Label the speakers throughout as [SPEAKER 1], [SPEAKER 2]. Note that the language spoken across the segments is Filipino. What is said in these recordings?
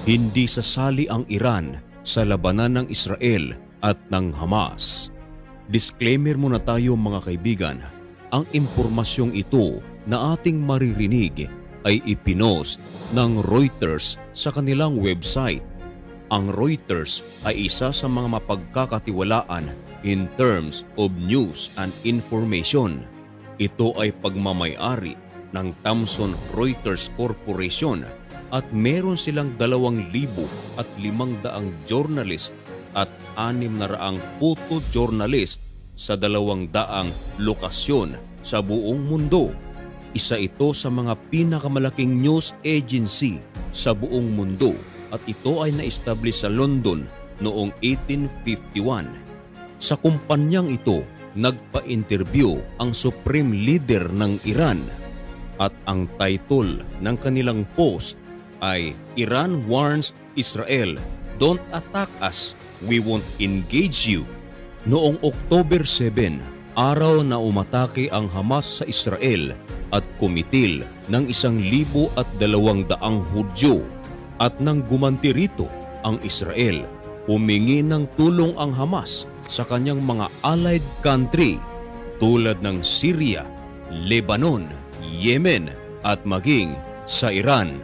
[SPEAKER 1] Hindi sasali ang Iran sa labanan ng Israel at ng Hamas. Disclaimer muna tayo mga kaibigan, ang impormasyong ito na ating maririnig ay ipinost ng Reuters sa kanilang website. Ang Reuters ay isa sa mga mapagkakatiwalaan in terms of news and information. Ito ay pagmamay-ari ng Thomson Reuters Corporation at meron silang 2,500 journalist at 600 photojournalist sa 200 lokasyon sa buong mundo. Isa ito sa mga pinakamalaking news agency sa buong mundo at ito ay na-establish sa London noong 1851. Sa kumpanyang ito, nagpa-interview ang Supreme Leader ng Iran at ang title ng kanilang post ay Iran warns Israel, "Don't attack us, we won't engage you." Noong October 7, araw na umatake ang Hamas sa Israel at kumitil ng 1,200 Hudyo at nang gumanti rito ang Israel, humingi ng tulong ang Hamas sa kanyang mga allied country tulad ng Syria, Lebanon, Yemen at maging sa Iran.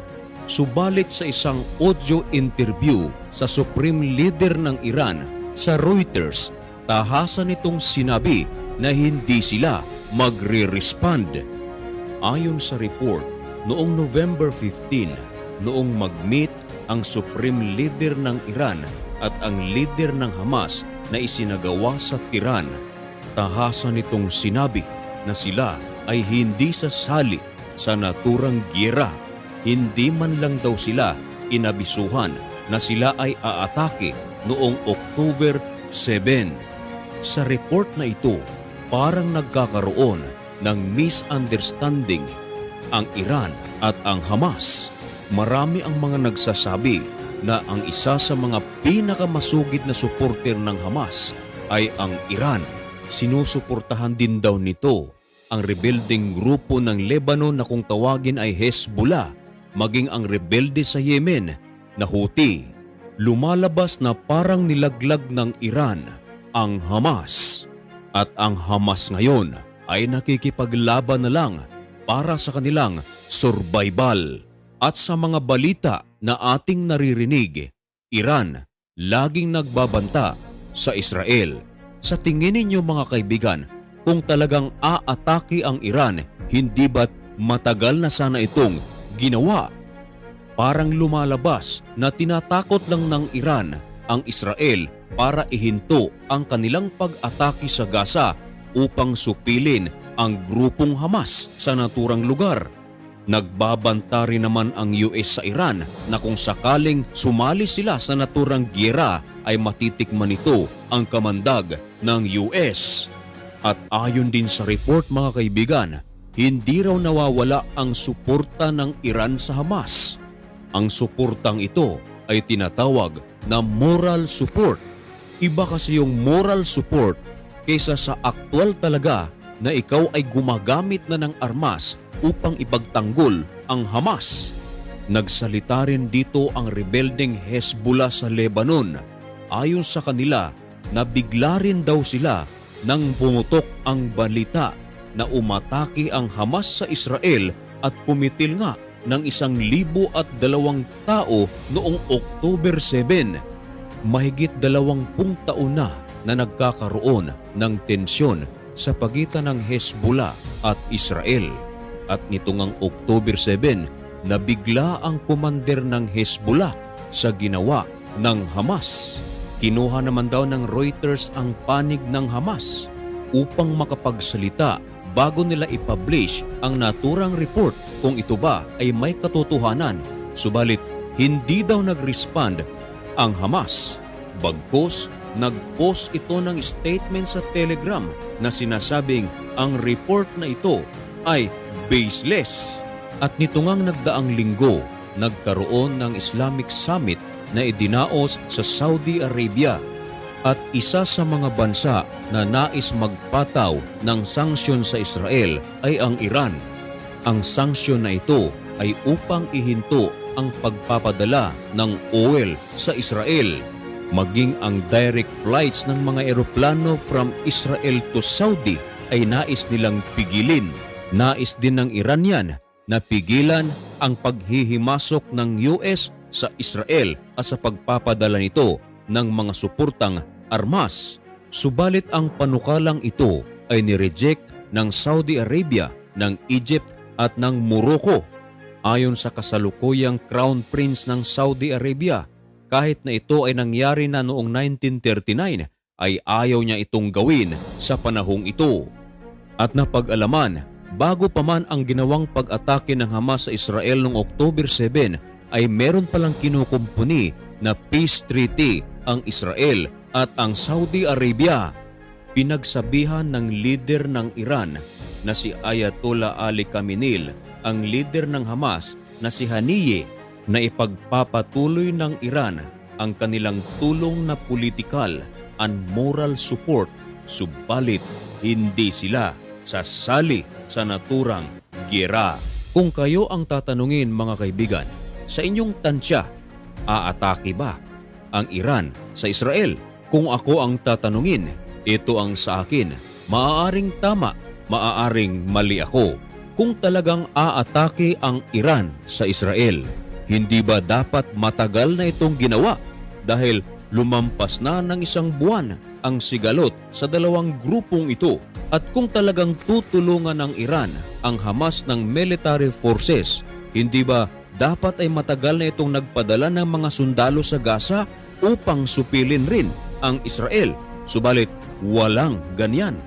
[SPEAKER 1] Subalit sa isang audio interview sa Supreme Leader ng Iran sa Reuters, tahasan nitong sinabi na hindi sila magre-respond. Ayon sa report, noong November 15, noong mag-meet ang Supreme Leader ng Iran at ang leader ng Hamas na isinagawa sa Tehran, tahasan nitong sinabi na sila ay hindi sasali sa naturang giyera. Hindi man lang daw sila inabisuhan na sila ay aatake noong October 7. Sa report na ito, parang nagkakaroon ng misunderstanding ang Iran at ang Hamas. Marami ang mga nagsasabi na ang isa sa mga pinakamasugid na suporter ng Hamas ay ang Iran. Sinusuportahan din daw nito ang rebelding grupo ng Lebanon na kung tawagin ay Hezbollah, maging ang rebelde sa Yemen na Houthi. Lumalabas na parang nilaglag ng Iran ang Hamas at ang Hamas ngayon ay nakikipaglaban na lang para sa kanilang survival. At sa mga balita na ating naririnig, Iran laging nagbabanta sa Israel. Sa tingin ninyo mga kaibigan, kung talagang aatake ang Iran, hindi ba't matagal na sana itong ginawa? Parang lumalabas na tinatakot lang ng Iran ang Israel para ihinto ang kanilang pag-atake sa Gaza upang supilin ang grupong Hamas sa naturang lugar. Nagbabanta rin naman ang US sa Iran na kung sakaling sumali sila sa naturang giyera ay matitikman nito ang kamandag ng US. At ayon din sa report mga kaibigan, hindi raw nawawala ang suporta ng Iran sa Hamas. Ang suportang ito ay tinatawag na moral support. Iba kasi yung moral support kaysa sa aktual talaga na ikaw ay gumagamit na ng armas upang ipagtanggol ang Hamas. Nagsalita rin dito ang rebelding Hezbollah sa Lebanon. Ayon sa kanila, nabigla rin daw sila nang pumutok ang balita na umatake ang Hamas sa Israel at pumitil nga ng 1,200 tao noong October 7. Mahigit 20 taon na nagkakaroon ng tensyon sa pagitan ng Hezbollah at Israel. At nitong ang October 7, nabigla ang komander ng Hezbollah sa ginawa ng Hamas. Kinuha naman daw ng Reuters ang panig ng Hamas upang makapagsalita bago nila i-publish ang naturang report kung ito ba ay may katotohanan. Subalit, hindi daw nag-respond ang Hamas. Bagkus, nag-post ito ng statement sa Telegram na sinasabing ang report na ito ay baseless. At nito ngang nagdaang linggo, nagkaroon ng Islamic Summit na idinaos sa Saudi Arabia at isa sa mga bansa na nais magpataw ng sanksyon sa Israel ay ang Iran. Ang sanksyon na ito ay upang ihinto ang pagpapadala ng oil sa Israel, maging ang direct flights ng mga eroplano from Israel to Saudi ay nais nilang pigilin. Nais din ng Iran yan na pigilan ang paghihimasok ng US sa Israel at sa pagpapadala nito ng mga suportang armas. Subalit ang panukalang ito ay nireject ng Saudi Arabia, ng Egypt at ng Morocco. Ayon sa kasalukuyang Crown Prince ng Saudi Arabia, kahit na ito ay nangyari na noong 1939, ay ayaw niya itong gawin sa panahong ito. At napag-alaman, bago pa man ang ginawang pag-atake ng Hamas sa Israel noong October 7, ay meron palang kinukumpuni na peace treaty ang Israel at ang Saudi Arabia. Pinagsabihan ng leader ng Iran na si Ayatollah Ali Khamenei, ang leader ng Hamas na si Haniyeh, na ipagpapatuloy ng Iran ang kanilang tulong na politikal and moral support, subalit hindi sila sasali sa naturang giyera. Kung kayo ang tatanungin mga kaibigan, sa inyong tansya, aatake ba ang Iran sa Israel? Kung ako ang tatanungin, ito ang sa akin, maaaring tama, maaaring mali ako. Kung talagang aatake ang Iran sa Israel, hindi ba dapat matagal na itong ginawa dahil lumampas na ng 1 buwan ang sigalot sa dalawang grupong ito? At kung talagang tutulungan ng Iran ang Hamas ng military forces, hindi ba dapat ay matagal na itong nagpadala ng mga sundalo sa Gaza upang supilin rin ang Israel? Subalit walang ganyan.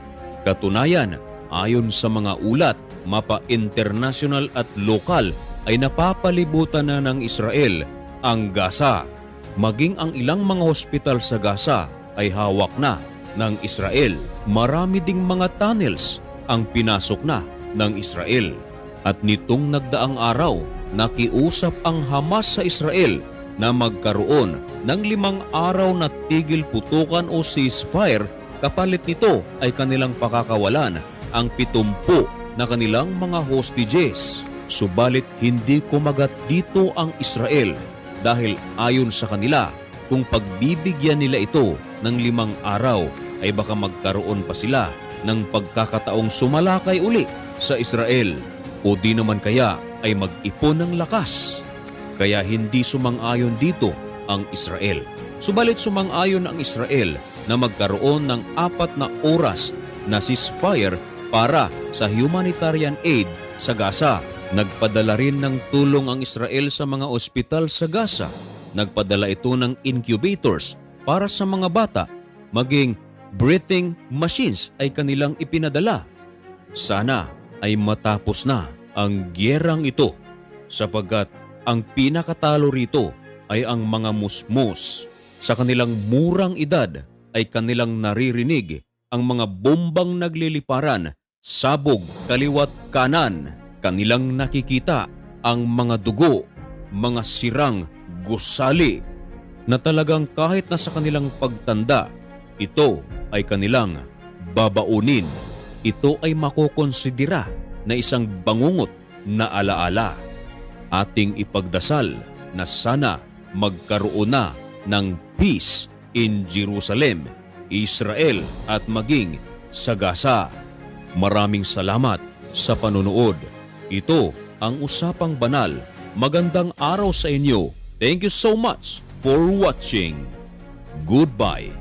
[SPEAKER 1] Katunayan, ayon sa mga ulat, mapa international at lokal, ay napapalibutan na ng Israel ang Gaza. Maging ang ilang mga hospital sa Gaza ay hawak na ng Israel. Marami ding mga tunnels ang pinasok na ng Israel. At nitong nagdaang araw, nakiusap ang Hamas sa Israel na magkaroon ng 5 araw na tigil putukan o ceasefire, kapalit nito ay kanilang pakakawalan ang 70 na kanilang mga hostages. Subalit hindi kumagat dito ang Israel dahil ayon sa kanila, kung pagbibigyan nila ito ng 5 araw ay baka magkaroon pa sila ng pagkakataong sumalakay uli sa Israel o di naman kaya ay mag-ipon ng lakas. Kaya hindi sumang-ayon dito ang Israel. Subalit sumang-ayon ang Israel na magkaroon ng 4 na oras na ceasefire para sa humanitarian aid sa Gaza. Nagpadala rin ng tulong ang Israel sa mga ospital sa Gaza. Nagpadala ito ng incubators para sa mga bata, maging breathing machines ay kanilang ipinadala. Sana ay matapos na ang gyerang ito, sapagkat ang pinakatalo rito ay ang mga musmus. Sa kanilang murang edad ay kanilang naririnig ang mga bombang nagliliparan, sabog kaliwat kanan. Kanilang nakikita ang mga dugo, mga sirang gusali na talagang kahit na sa kanilang pagtanda, ito ay kanilang babaunin. Ito ay makukonsidera na isang bangungot na alaala. Ating ipagdasal na sana magkaroon na ng peace in Jerusalem, Israel at maging sa Gaza. Maraming salamat sa panonood. Ito ang Usapang Banal. Magandang araw sa inyo. Thank you so much for watching. Goodbye.